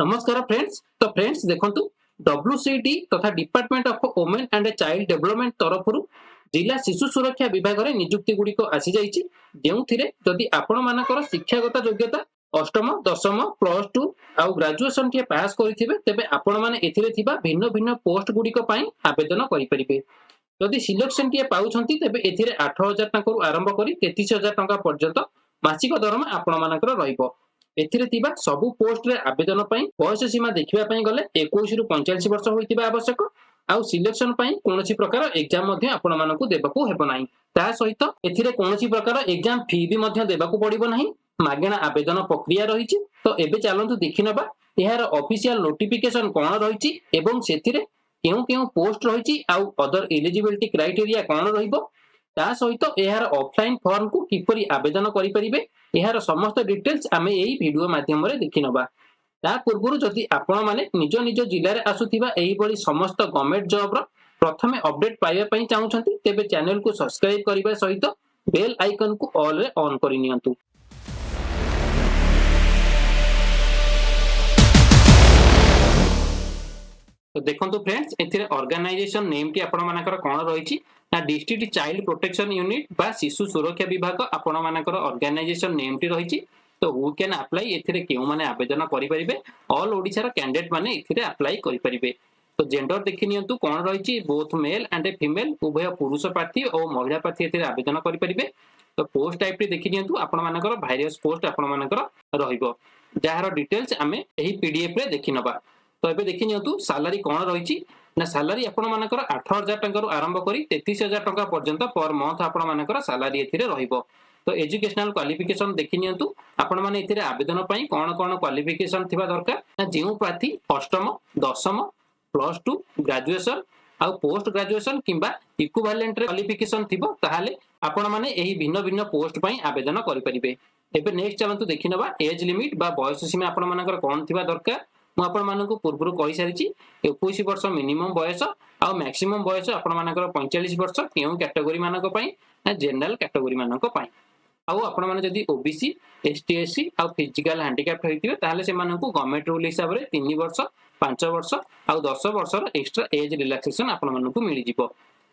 नमस्कार फ्रेंड्स। तो फ्रेंड्स देखंतु WCD तथा department of women and child development तरफरु जिला शिशु सुरक्षा विभाग रे नियुक्ति गुडी को आसी जाईची जेउथिरे जदि आपण मानकर शिक्षागत योग्यता अष्टम दशम प्लस टू आउ ग्रेजुएशन के पास करिथिबे तेबे आपण माने एथिरे थिबा भिन्न भिन्न पोस्ट गुडी को पई आवेदन करि परिबे। जदि सिलेक्शन के पाउछंती तेबे एथिरे 8000 टका रु आरंभ करी 33000 टका पर्यंत मासिक दरमा आपण मानकर रहिबो। एथिरे थिबा सबु पोस्ट रे आवेदन पई बयस सीमा देखिबा पई गले 21 रु 45 वर्ष होइतिबा आवश्यक। आउ सिलेक्शन पई कोनोसी प्रकार एग्जाम मध्ये आपण मानकु देबाकू हेबो नाही। ता सहित एथिरे कोनोसी प्रकार एग्जाम फी भी मध्ये देबाकू पड़िबो नाही। मागेना आवेदन प्रक्रिया रहिछि। तो एबे चालंतु देखिनबा एहार ऑफिशियल नोटिफिकेशन कोन रहिछि एवं सेथिरे केउ केउ पोस्ट रहिछि आउ अदर एलिजिबिलिटी क्राइटेरिया कोन रहिबो। ता सहित एहार ऑफलाइन फॉर्म को किपरि आवेदन करि परिबे एहार समस्त डिटेल्स आमे एही वीडियो माध्यम रे देखिनबा। ता पूर्वरु जदि आपण माने निज निज जिल्ला रे आसुथिबा एही बळी समस्त गवर्नमेंट जॉब रो प्रथमे अपडेट पाइबा पई चाहुछंती तेबे चैनल को सब्सक्राइब करिबा सहित बेल आइकन को ऑल रे ऑन करि नियंतु। तो देखंतु फ्रेंड्स एथिरे ऑर्गेनाइजेशन नेम टी आपण मानकर कोन रहिछि ना डिस्ट्रिक्ट चाइल्ड प्रोटेक्शन यूनिट बा शिशु सुरक्षा विभाग आपण मानकर ऑर्गेनाइजेशन नेम टी रहिछि। तो हु कैन अप्लाई एथिरे केउ माने आवेदन करि परिबे ऑल ओडिसा रा कैंडिडेट माने एथिरे अप्लाई करि परिबे। तो जेंडर देखि नियंतु कोन रहिछि बोथ मेल एंड फीमेल उभय पुरुष प्रार्थी और महिला प्रार्थी एथिरे आवेदन करि परिबे। तो पोस्ट टाइप टी देखि नियंतु आपण मानकर वेरियस पोस्ट आपण मानकर रहिबो जहार डिटेल्स आमे एही पीडीएफ रे देखि नबा। तो एबे देखि नियंतु सैलरी कोन रहिछि ना सैलरी आपण मानकर 8000 टका रु आरंभ करी 33000 टका पर्यंत पर मंथ आपण मानकर सैलरी एथिरे रहिबो। तो एजुकेशनल क्वालिफिकेशन देखि नियंतु आपण माने एथिरे आवेदन पई कोन कोन क्वालिफिकेशन थिबा दरकार ना जेउ प्रार्थी अष्टम दशम प्लस टू ग्रेजुएशन आउ पोस्ट ग्रेजुएशन किंबा इक्विवेलेंट रे क्वालिफिकेशन थिबो ताहाले आपण माने एही भिन्न भिन्न पोस्ट पई आवेदन करि परिबे। एबे नेक्स्ट चलंतु देखिनबा एज लिमिट बा बयस सीमा आपण मानकर कोन थिबा दरकार मु आपण मानकु पूर्वरु कहि सारिछि 21 वर्ष मिनिमम बयस आ मैक्सिमम बयस आपण मानकर 45 वर्ष केउ कैटेगरी मानक पई ना जनरल कैटेगरी मानक पई। आउ आपण माने जदी ओबीसी एसटी एससी आ फिजिकल हैंडिकैप्ड होइतिबे ताहाले से मानकु गवर्नमेंट रूल हिसाब रे 3 वर्ष 5 वर्ष आ 10 वर्ष रो एक्स्ट्रा एज रिलैक्सेशन आपण मानकु मिलि जिवो।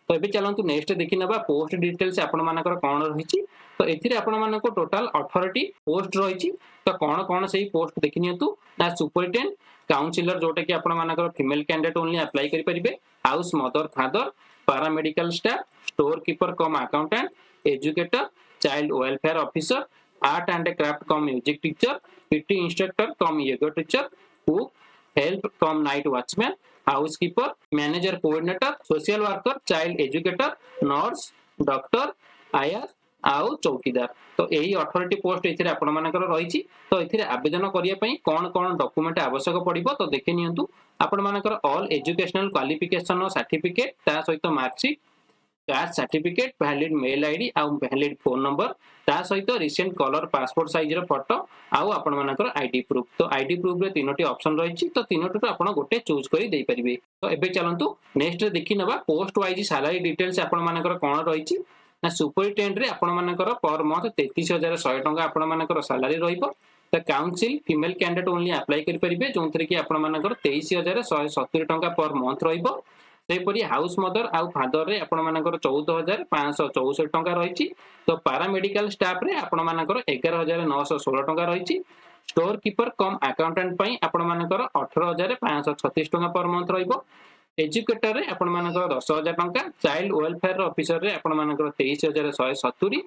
तो एबे चलंतु नेक्स्ट देखिनबा पोस्ट डिटेल्स आपण मानकर कोन रहिछि। तो एथिरे आपण मानको टोटल 18 टी पोस्ट रहिछि। तो कोन कोन सेही पोस्ट देखिनियंतु ना सुपरिटेंडेंट काउंसिलर जोटा कि आपण मानकर फीमेल कैंडिडेट ओनली अप्लाई करि परिबे। House mother father paramedical staff store keeper cum accountant educator child welfare officer art and craft cum music teacher PT instructor cum yoga teacher cook help cum night watchman housekeeper manager coordinator social worker child educator nurse doctor आईआर आउ चौकीदार। तो यही 18 T post एथिरे आपण मानकर रहिछि। तो एथिरे आवेदन करिया पई कोन कोन डॉक्यूमेंट आवश्यक पड़िबो तो देखि नियंतु आपण मानकर ऑल एजुकेशनल क्वालिफिकेशन सर्टिफिकेट ता सहित marksheet caste certificate valid mail ID आउ वैलिड फोन नंबर ता सहित रिसेंट कलर पासपोर्ट साइज रो फोटो आउ आपण मानकर आईडी प्रूफ। तो आईडी प्रूफ रे तीनोटी ऑप्शन रहिछि। तो तीनोटी रो आपण गोटे चूज करि देई परिबे। तो एबे चलंतु नेक्स्ट रे देखि नबा पोस्ट वाइज सैलरी डिटेल्स आपण मानकर कोन रहिछि ना सुपरिटेंडेंट रे आपण मानकर पर मंथ 33100 टका आपण मानकर सैलरी रहिबो। त council female candidate only apply करि परिबे जोंथरे कि आपण मानकर 23170 टका पर मंथ रहिबो। सेपरि हाउस मदर आउ फादर रे आपण मानकर 14564 टका रहिछि। तो पैरामेडिकल स्टाफ रे आपण मानकर 11916 टका रहिछि। स्टोर कीपर कम अकाउंटेंट पई आपण मानकर 18536 टका पर मंथ रहिबो। एजुकेटर रे आपण मानकर 10000 टका चाइल्ड वेलफेयर ऑफिसर रे आपण मानकर 23170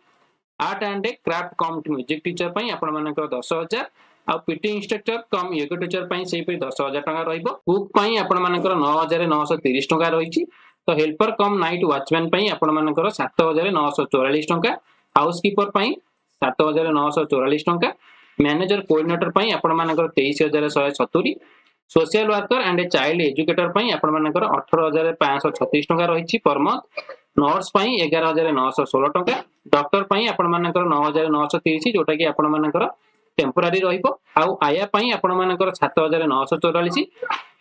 art and craft cum music teacher पई आपण मानकर 10000 आ PT instructor cum yoga teacher पई सेही पई 10000 टका रहिबो। कुक पई आपण मानकर 9930 टका रहिछि। तो हेल्पर कम नाइट वॉचमैन पई आपण मानकर 7944 टका हाउसकीपर पई 7944 टका मैनेजर कोऑर्डिनेटर पई आपण मानकर 23170 social worker and child educator पई आपण मानकर 18536 टका रहिछि पर मंथ। नर्स पई 11916 टका डॉक्टर पई आपण मानकर 9930 जोटा कि आपण मानकर टेम्पररी रहिबो। आउ आया पई आपण मानकर 7944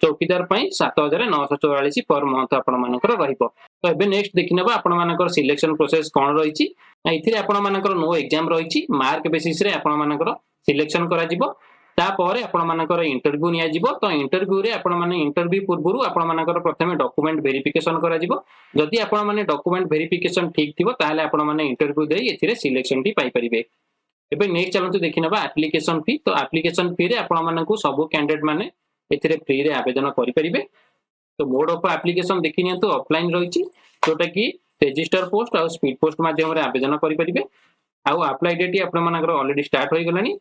चौकीदार पई 7944 पर मंथ आपण मानकर रहिबो। तो एबे नेक्स्ट देखिनबा आपण मानकर सिलेक्शन प्रोसेस कोन रहिछि। एथिरे आपण मानकर नो एग्जाम रहिछि मार्क बेसिस रे आपण मानकर सिलेक्शन करा जिवो। तापर आपण मानकर इंटरव्यू निया जिवो तो इंटरव्यू रे आपण माने इंटरव्यू पूर्वरु आपण मानकर प्रथमे डॉक्यूमेंट वेरिफिकेशन करा जिवो जदि आपण माने डॉक्यूमेंट वेरिफिकेशन ठीक थिबो ताले आपण माने इंटरव्यू देई एथिरे सिलेक्शन टी पाई परिबे। एबे नेक्स्ट चलंतु देखि नबा एप्लीकेशन फी तो एप्लीकेशन फी रे आपण मानकु सब कैंडिडेट माने एथिरे फ्री रे आवेदन करि परिबे। तो मोड ऑफ एप्लीकेशन देखि नियंतु ऑफलाइन रहिछि जोटा कि रजिस्टर पोस्ट और स्पीड पोस्ट माध्यम रे आवेदन करि परिबे। आउ अप्लाई डेट आपण मानकर ऑलरेडी स्टार्ट होई गलानी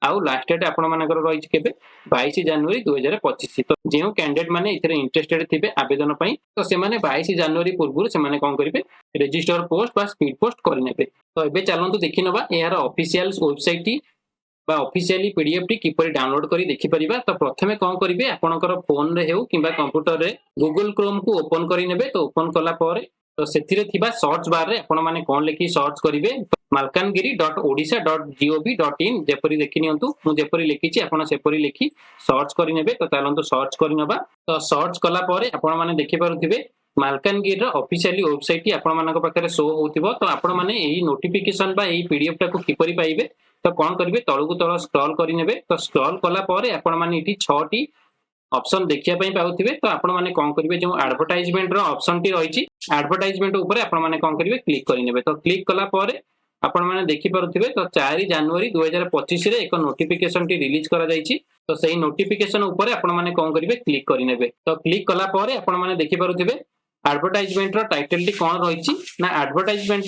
आउ लास्ट डेट आपण मानकर रहिछि केबे 22 जनवरी 2025। तो जेउ कैंडिडेट माने इथरे इंटरेस्टेड थिबे आवेदन पई तो से माने 22 जनवरी पूर्व से माने कोन करिवे रजिस्टर पोस्ट बा स्पीड पोस्ट करि नेबे। तो एबे चलंतु देखि नबा यार ऑफिशियल वेबसाइट टी बा ऑफिशियली पीडीएफ टी किपरि डाउनलोड करी देखि परिबा। तो प्रथमे कोन करिवे आपनकर फोन रे हेउ किबा कंप्यूटर रे गूगल क्रोम को ओपन करि नेबे। तो ओपन कला परे तो सेथिरे थिबा सर्च बार रे आपण माने कोन लेखि सर्च करिवे malkangiri.odisha.gov.in जेपरि देखि नियंतु मु जेपरि लिखिछि आपण सेपरि लिखि सर्च करि नेबे। तो तालंतु सर्च करि नबा। तो सर्च कला परे आपण माने देखि पारुथिबे मालकानगिरी रो ऑफिशियली वेबसाइट टी आपण मानक पाखरे शो होउथिबो। तो आपण माने एही नोटिफिकेशन बा एही पीडीएफ टा को किपरि पाइबे तो कोन करिवे तळगु तळ स्क्रॉल करि नेबे। तो स्क्रॉल कला परे आपण माने इठी 6 टी ऑप्शन देखिया पई पाउथिबे। तो आपण माने कोन करिवे जो एडवर्टाइजमेंट रो ऑप्शन टी रहिछि एडवर्टाइजमेंट ऊपर आपण माने कोन करिवे क्लिक करि नेबे। तो क्लिक कला परे आपण माने देखि पारुथिबे तो 4 जनवरी 2025 रे एक नोटिफिकेशन टी रिलीज करा जायछि। तो सही नोटिफिकेशन ऊपर आपण माने कोन करिवे क्लिक करि नेबे। तो क्लिक कला परे आपण माने देखि पारुथिबे एडवर्टाइजमेंट रो टाइटल टी कोन रहिछि ना advertisement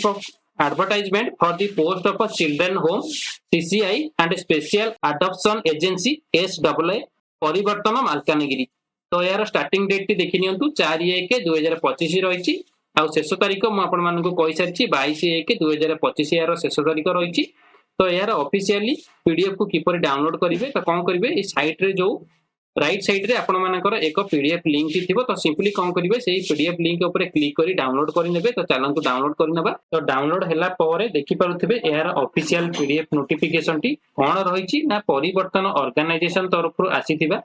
for the post of a children home CCI and special adoption agency SWA Parivartan Malkangiri. तो यार स्टार्टिंग डेट टी देखि नियंतु 4/1/2025 रहिछि आउ शेष तारीख मु आपण मानकु कहि सारिछि 22/1/2025 यार शेष तारीख रहिछि। तो यार ऑफिशियली पीडीएफ को किपर डाउनलोड करिवे तो कोन करिवे ई साइट रे जो राइट साइड रे आपण मानकर एक पीडीएफ लिंक टी थिबो। तो सिंपली कोन करिवे सेही पीडीएफ लिंक ऊपर क्लिक करी डाउनलोड करि नेबे। तो चलंतु डाउनलोड करि नबा। तो डाउनलोड हैला परे देखि पारुथिबे यार ऑफिशियल पीडीएफ नोटिफिकेशन टी कोन रहिछि ना परिवर्तन ऑर्गेनाइजेशन तरफ आसीथिबा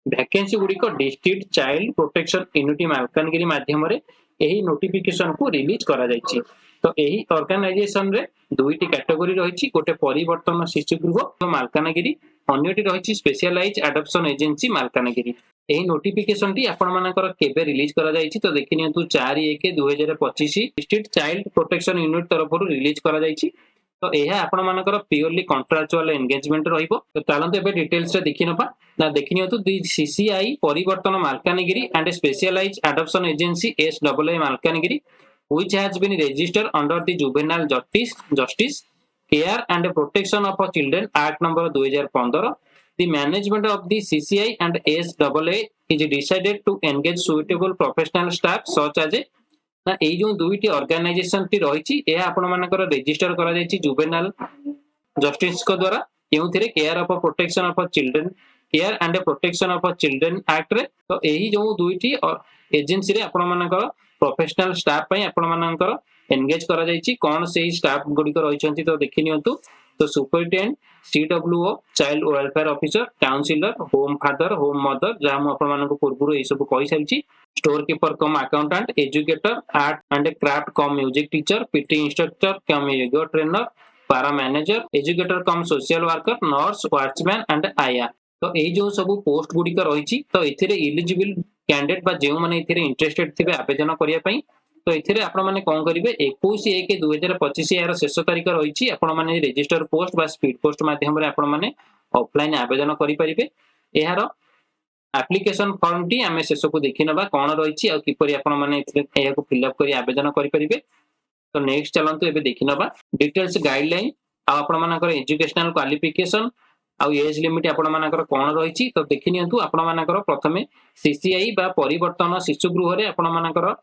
वैकेंसी गुडी को district child protection unity Malkangiri माध्यम रे एही नोटिफिकेशन को रिलीज करा जायछि। तो एही ऑर्गेनाइजेशन रे दुईटी कैटेगरी रहिछि गोटे परिवर्तन शिशु गृह मालकानगिरी अन्यटी रहिछि स्पेशलाइज एडॉप्शन एजेंसी मालकानगिरी। एही नोटिफिकेशन टी आपण मानकर केबे रिलीज करा जायछि तो देखि नियंतु 4/1/2025 डिस्ट्रिक्ट चाइल्ड प्रोटेक्शन यूनिट तरफ रिलीज करा जायछि। तो एहा आपण मानकर प्योरली कॉन्ट्रैक्चुअल एंगेजमेंट रहिबो। तो तालंत एबे डिटेल्स रे देखि नबा ना देखि नियंतु the CCI Parivartan Malkangiri and specialise adoption agency SWA Malkangiri which has been registered under the Juvenile Justice Care and Protection of Children Act number 2015. The management of the CCI and SAA is decided to engage suitable professional staff such as ना एई जो दुईटी organisation T रहिछि ए आपण मानकर register करा जायछि juvenile justice को द्वारा केउथिरे care of protection of children care and protection of children act रे। तो एही जो दुईटी एजेंसी रे आपण मानकर प्रोफेशनल स्टाफ पई आपण मानकर एंगेज करा जायछि। कोन सेही स्टाफ गुडी को रहिछंती तो देखि नियंतु। तो superintendent CWO child welfare officer counsellor home father home mother जहा हम आपण मानक पूर्वरु ए सब कहि सारिछि store keeper cum accountant educator art and craft cum music teacher PT instructor cum yoga trainer पारा manager educator cum social worker nurse watchman and आया। तो ए जो सब पोस्ट गुडी को रहिछि तो एथिरे एलिजिबल कैंडिडेट बा जेउ माने एथिरे इंटरेस्टेड थिबे आवेदन करिया पई तो एथिरे आपण माने कोन करिवे 21/1/2025 यार शेष तारीख रहिछि आपण माने रजिस्टर पोस्ट बा स्पीड पोस्ट माध्यम रे आपण माने ऑफलाइन आवेदन करि परिबे। एहार एप्लीकेशन फॉर्म टी हमें शेष को देखि नबा कोन रहिछि आ किपरि आपण माने एथिरे एहा को फिल अप करि आवेदन करि परिबे। तो नेक्स्ट चलंतु एबे देखि नबा डिटेल्स गाइडलाइन आ आपण मानकर एजुकेशनल क्वालिफिकेशन आउ एज लिमिट आपण मानकर कोन रहिछि तो देखि नियंतु आपण मानकर प्रथमे सीसीआई बा परिवर्तन शिशु गृह रे आपण मानकर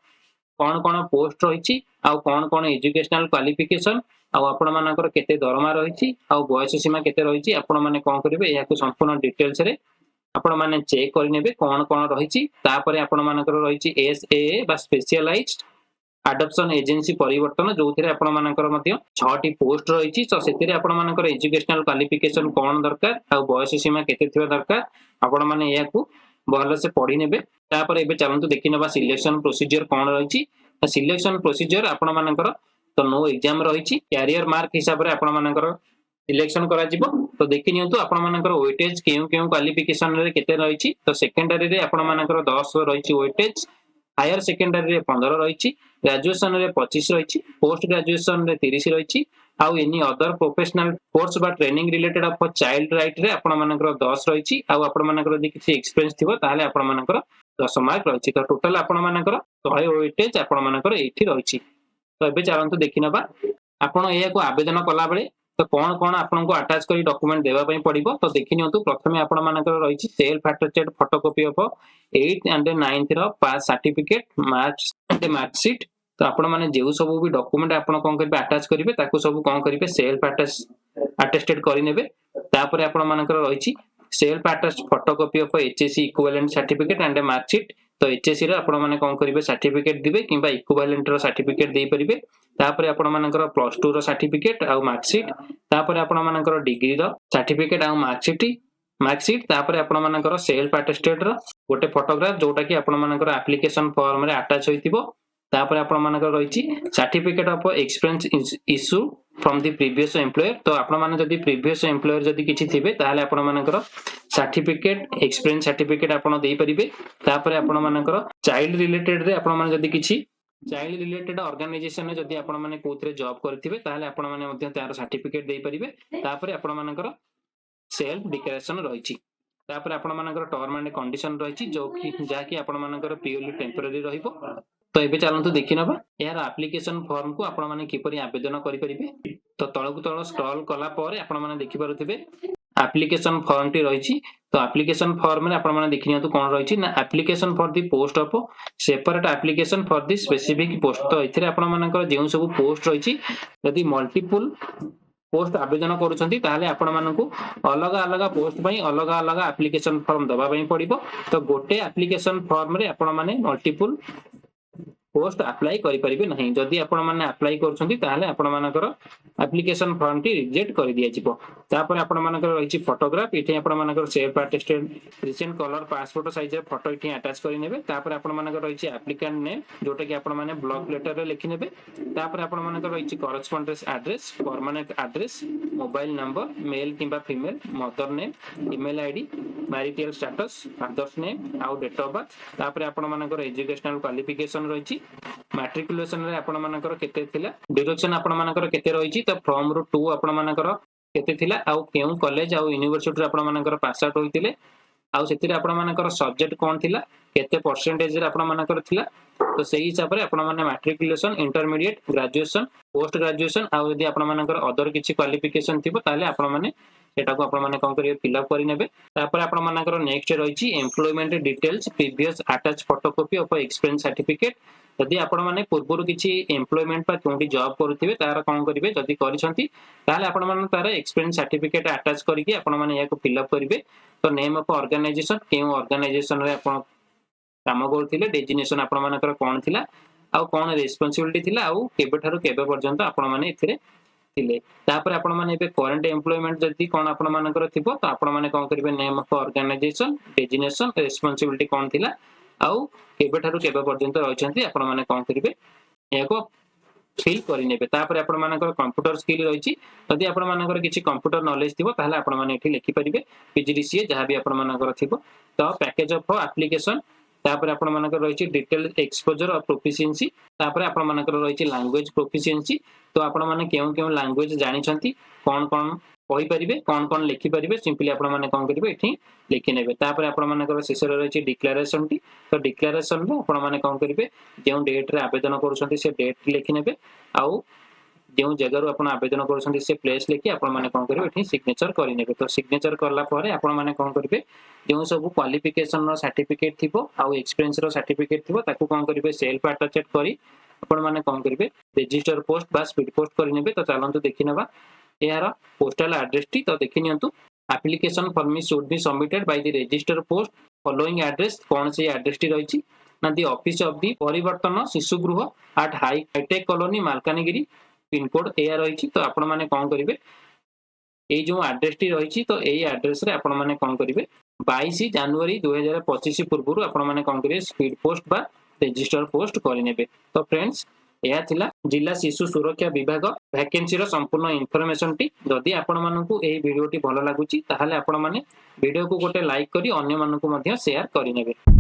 कोन कोन पोस्ट रहिछि आउ कोन कोन एजुकेशनल क्वालिफिकेशन आउ आपण मानकर केते दरमा रहिछि आउ बयस सीमा केते रहिछि आपण माने कोन करिवे एहा को संपूर्ण डिटेल्स रे आपण माने चेक करि नेबे कोन कोन रहिछि। तापरे आपण मानकर रहिछि एसएए बा स्पेशलाइज्ड एडॉप्शन एजेंसी परिवर्तन जो थिरे आपण मानकर मध्ये 6 टी पोस्ट रहिछि। तो सेतिरे आपण मानकर एजुकेशनल क्वालिफिकेशन कोन दरकार आ बयस सीमा केते थिबा दरकार आपण माने एहा को भलो से पढि नेबे। तापर एबे चलंतु देखि नबा सिलेक्शन प्रोसीजर कोन रहिछि। सिलेक्शन प्रोसीजर आपण मानकर तो नो एग्जाम रहिछि कैरियर मार्क हिसाब रे आपण मानकर सिलेक्शन करा जिवो तो देखि नियंतु आपण मानकर वेटेज केउ केउ क्वालिफिकेशन रे केते रहिछि तो सेकेंडरी रे आपण मानकर 10 रहिछि वेटेज हायर सेकेंडरी रे 15 रहिछि ग्रेजुएशन रे 25 रहिछि पोस्ट ग्रेजुएशन रे 30 रहिछि आउ एनी अदर प्रोफेशनल कोर्स बा training related of child right रे आपण मानकर 10 रहिछि आउ आपण मानकर जदि किछि एक्सपीरियंस थिबो ताहाले आपण मानकर 10 मार्क रहिछि तो टोटल आपण मानकर 100 वेटेज आपण मानकर एठी रहिछि तो एबे चालंतु देखि नबा आपण एया को आवेदन कला बेले तो कौन कौन आपको अटैच करी डॉक्यूमेंट देवा पई पड़िबो तो देखि नियंतु प्रथमे आपण मानकर रहिछि self attested photocopy of 8th and 9th रो pass certificate marks and marksheet तो आपण माने जेउ सब भी डॉक्यूमेंट आपण कोन करबे अटैच करिवे ताको सब कोन करिवे सेल्फ अटेस्टेड करि नेबे तापर आपण मानकर रहिछि self attest photocopy of HSC equivalent certificate and marksheet तो एचएससी रो आपण माने कोन करिवे सर्टिफिकेट दिबे किबा इक्विवेलेंट रो सर्टिफिकेट देई परिबे तापर आपण मानकर +2 रो सर्टिफिकेट आ मार्कशीट तापर आपण मानकर डिग्री रो सर्टिफिकेट आ मार्कशीट तापर आपण मानकर सेल्फ अटेस्टेड रो गोटे फोटोग्राफ जोटा कि आपण मानकर एप्लीकेशन फॉर्म रे अटैच होइतिबो तापर आपण मानकर रहिछि certificate of experience issue from the previous employer तो आपण माने जदी प्रीवियस एम्प्लॉयर जदी किछि थिबे ताहाले आपण मानकर सर्टिफिकेट एक्सपीरियंस सर्टिफिकेट आपण देई परिबे तापर आपण मानकर चाइल्ड रिलेटेड रे आपण माने जदी किछि चाइल्ड रिलेटेड ऑर्गेनाइजेशन जदी आपण माने कोथरे जॉब करथिबे ताहाले आपण माने मध्ये तार सर्टिफिकेट देई परिबे तापर आपण मानकर सेल्फ डिक्लेरेशन रहिछि तापर आपण मानकर टर्म एंड कंडीशन रहिछि जो कि जाकी आपण मानकर प्योरली टेम्पररी रहिबो तो एबे चालंतु देखि नबा यार एप्लीकेशन फॉर्म को आपण माने किपरि आवेदन करि परिबे तो तळकु तळ स्क्रॉल कला परे आपण माने देखि पारुथिबे एप्लीकेशन फॉर्म टी रहिछि तो एप्लीकेशन फॉर्म रे आपण माने देखि नियंतु कोन रहिछि ना application for the post of separate application for the specific post तो एथिरे आपण मानकर जेउ सब पोस्ट रहिछि यदि मल्टीपल पोस्ट आवेदन करूछंती ताहाले आपण मानकु अलग अलग पोस्ट पई अलग अलग एप्लीकेशन फॉर्म दबा पई पड़िबो तो गोटे एप्लीकेशन फॉर्म रे आपण माने मल्टीपल पोस्ट अप्लाई करि परिबे नहीं जदी आपण माने अप्लाई करछंती ताहाले आपण मानकर एप्लीकेशन फॉर्म टी रिजेक्ट करि दिया जिवो तापर आपण मानकर रहिछि फोटोग्राफ इथे आपण मानकर self attested recent colour passport size रे फोटो इथे अटैच करि नेबे तापर आपण मानकर रहिछि एप्लिकेंट नेम जोटा कि आपण माने ब्लॉक लेटर रे लिखि नेबे तापर आपण मानकर रहिछि correspondence address permanent address mobile number male किबा female mother name email ID marital status father's name आउ डेट ऑफ बर्थ तापर आपण मानकर एजुकेशनल क्वालिफिकेशन रहिछि मैट्रिकुलेशन रे आपण मानकर केते थिला ड्यूरेशन आपण मानकर केते रहिछि तो फ्रॉम रो 2 आपण मानकर केते थिला आउ केउ कॉलेज आउ यूनिवर्सिटी रे आपण मानकर पास आउट होइतिले आउ सेतिरे आपण मानकर सब्जेक्ट कोन थिला केते परसेंटेज रे आपण मानकर थिला तो सेही हिसाब रे आपण माने matriculation intermediate graduation post graduation आउ यदि आपण मानकर अदर किछि क्वालिफिकेशन थिबो ताले आपण माने सेटा को आपण माने कोन करिवे फिल अप करि नेबे तापर आपण मानकर नेक्स्ट रहिछि employment details previous attach photocopy of experience certificate यदि आपण माने पूर्वरु किछि एम्प्लॉयमेंट पा कोंडी जॉब करूथिबे तार कोन करिवे जदि करिसंती ताले आपण माने तार एक्सपीरियंस सर्टिफिकेट अटैच करिके आपण माने याको फिल अप करिवे तो नेम ऑफ ऑर्गेनाइजेशन केउ ऑर्गेनाइजेशन रे आपण काम करथिले डेजिग्नेशन आपण मानकर कोन थिला आउ कोन रिस्पांसिबिलिटी थिला आउ केबे ठारू केबे पर्यंत आपण माने इथिरे थिले तापर आपण माने एबे करंट एम्प्लॉयमेंट जदि कोन आपण मानकर थिबो तो आपण माने कोन करिवे name of organisation designation responsibility कोन थिला आउ केबे ठारू केबे पर्यंत रहिसंती आपण माने कोन करिवे याको फिल करि नेबे तापर आपण मानकर कंप्यूटर स्किल रहिछि यदि आपण मानकर किछि कंप्यूटर नॉलेज थिबो ताहाले आपण माने एठी लिखि परिबे पीजीडीसीए जहां भी आपण मानकर थिबो तो पैकेज ऑफ एप्लीकेशन तापर आपण मानकर रहिछि डिटेल एक्सपोजर ऑफ प्रोफिशिएंसी तापर आपण मानकर रहिछि लैंग्वेज प्रोफिशिएंसी तो आपण माने केउ केउ लैंग्वेज जानि छंती कोन कोन कहि परिबे कोन कोन लिखि परिबे सिंपली आपण माने कोन करिवे एठी लिखि नेबे तापर आपण मानकर शेषर रहिछि डिक्लेरेशन टी तो डिक्लेरेशन रे आपण माने कोन करिवे जेउ डेट रे आवेदन करूछंती से डेट लिखि नेबे आउ जेउ जगह रो आपण आवेदन करूछंती से प्लेस लिखि आपण माने कोन करिवे एठी सिग्नेचर करि नेबे तो सिग्नेचर करला परे आपण माने कोन करिवे जेउ सब क्वालिफिकेशन रो सर्टिफिकेट थिबो आउ एक्सपीरियंस रो सर्टिफिकेट थिबो ताकू कोन करिवे सेल्फ अटैच करि आपण माने कोन करिवे रजिस्टर पोस्ट बा स्पीड पोस्ट करि नेबे तो चलंतु देखि नबा यार पोस्टल एड्रेस टी तो देखि नियंतु application form should be submitted by the register post following address कोन से एड्रेस टी रहिछि ना the office of the Parivartan Shishu Griha at hitech colony Malkangiri pin code ए रहिछि तो आपण माने कोन करिवे ए जो एड्रेस टी रहिछि तो एई एड्रेस रे आपण माने कोन करिवे 22 जनवरी 2025 पूर्व आपण माने कोन करिवे स्पीड पोस्ट बा रजिस्टर पोस्ट करि नेबे तो फ्रेंड्स यह थिला जिला शिशु सुरक्षा विभाग वैकेंसी रो संपूर्ण इनफॉरमेशन टी जदि आपण मानकू एही वीडियो टी भलो लागुची ताहाले आपण माने वीडियो को गोटे लाइक करी अन्य मानकू मध्य शेयर करि नेबे।